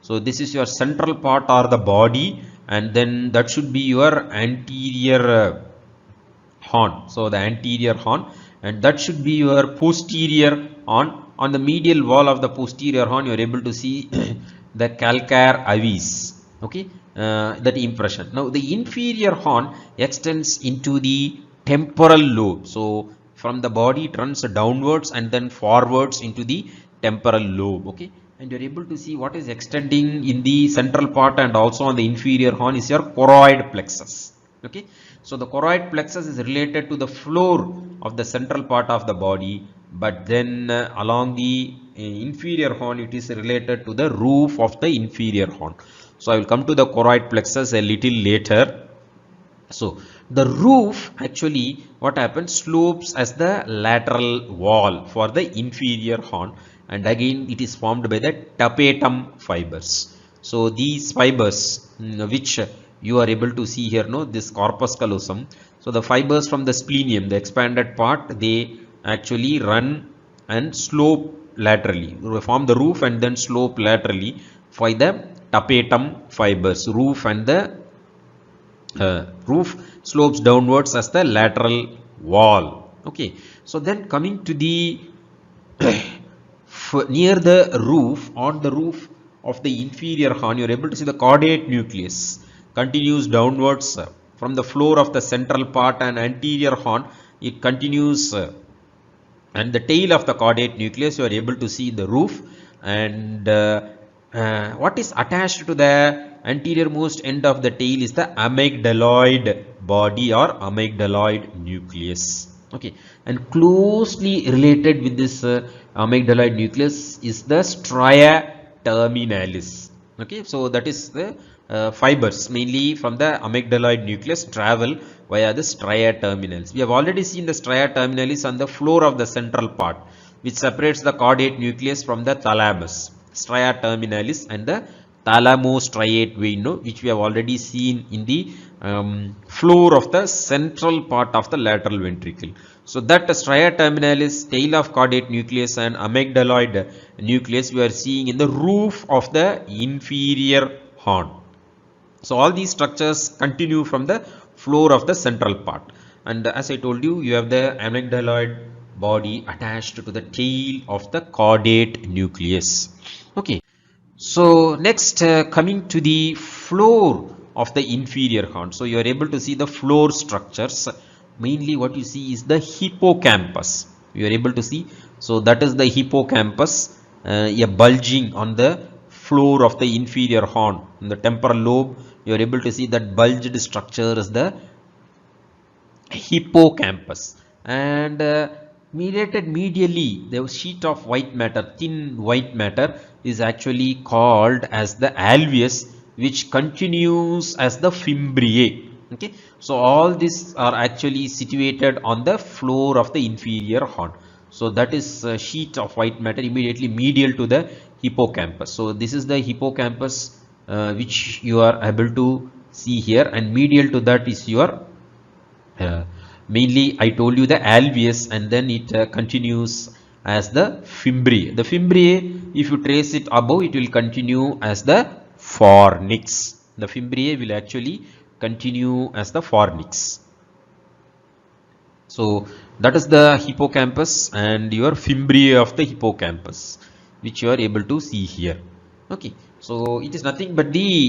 So this is your central part or the body, and then that should be your anterior horn. So the anterior horn, and that should be your posterior horn. On the medial wall of the posterior horn, you are able to see the calcar avis. Okay, that impression. Now the inferior horn extends into the temporal lobe. So from the body it runs downwards and then forwards into the temporal lobe. Okay, and you're able to see what is extending in the central part and also on the inferior horn is your choroid plexus. Okay, so the choroid plexus is related to the floor of the central part of the body, but then along the inferior horn it is related to the roof of the inferior horn. So I will come to the choroid plexus a little later. So the roof actually what happens slopes as the lateral wall for the inferior horn, and again it is formed by the tapetum fibers. So these fibers which you are able to see here, no, this corpus callosum. So the fibers from the splenium, the expanded part, they actually run and slope laterally, form the roof and then slope laterally for the tapetum fibers. Roof slopes downwards as the lateral wall. Okay, so then coming to the near the roof, on the roof of the inferior horn, you are able to see the caudate nucleus continues downwards from the floor of the central part and anterior horn. It continues and the tail of the caudate nucleus you are able to see the roof, and what is attached to the anterior most end of the tail is the amygdaloid body or amygdaloid nucleus. Okay, and closely related with this amygdaloid nucleus is the stria terminalis. Okay, so that is the fibers mainly from the amygdaloid nucleus travel via the stria terminalis. We have already seen the stria terminalis on the floor of the central part, which separates the caudate nucleus from the thalamus. Stria terminalis and the thalamostriate vein, which we have already seen in the floor of the central part of the lateral ventricle. So that stria terminalis, tail of caudate nucleus and amygdaloid nucleus we are seeing in the roof of the inferior horn. So all these structures continue from the floor of the central part, and as I told you, you have the amygdaloid body attached to the tail of the caudate nucleus. Okay, so next coming to the floor of the inferior horn. So you are able to see the floor structures. Mainly what you see is the hippocampus. You are able to see. So that is the hippocampus, a bulging on the floor of the inferior horn. In the temporal lobe, you are able to see that bulged structure is the hippocampus, and mediated medially the sheet of white matter, thin white matter, is actually called as the alveus, which continues as the fimbriae. Okay, so all these are actually situated on the floor of the inferior horn. So that is a sheet of white matter immediately medial to the hippocampus. So this is the hippocampus which you are able to see here, and medial to that is your mainly I told you the alveus, and then it continues as the fimbriae. The fimbriae, if you trace it above, it will continue as the fornix. The fimbriae will actually continue as the fornix. So that is the hippocampus and your fimbriae of the hippocampus, which you are able to see here. Okay, so it is nothing but the